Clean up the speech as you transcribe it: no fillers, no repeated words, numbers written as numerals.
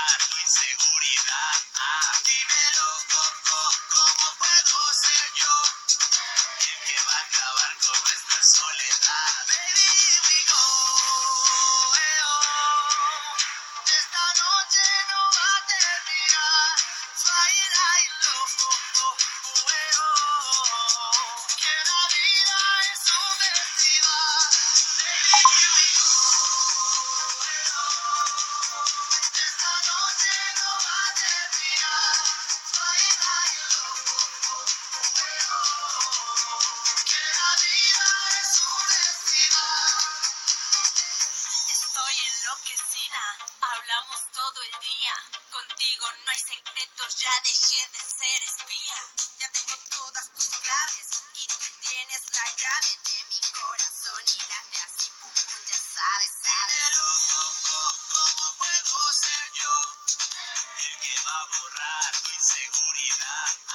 borrar tu inseguridad. Dímelo, ¿cómo puedo ser yo el que va a acabar con nuestra soledad? Baby, here we go, esta noche no va a terminar. Flying high and low, que la vida es un festival. Baby, here we go, esta noche no va a terminar. Flying high and low, que la vida es un festival. Estoy enloquecida, hablamos todo el día. Contigo no hay secretos, ya dejé de ser espía. Ya tengo todas tus claves y tú tienes la llave de mi corazón y late así, pum, pum, ya sabes, sabes. Pero ¿cómo puedo ser yo el que va a borrar tu inseguridad?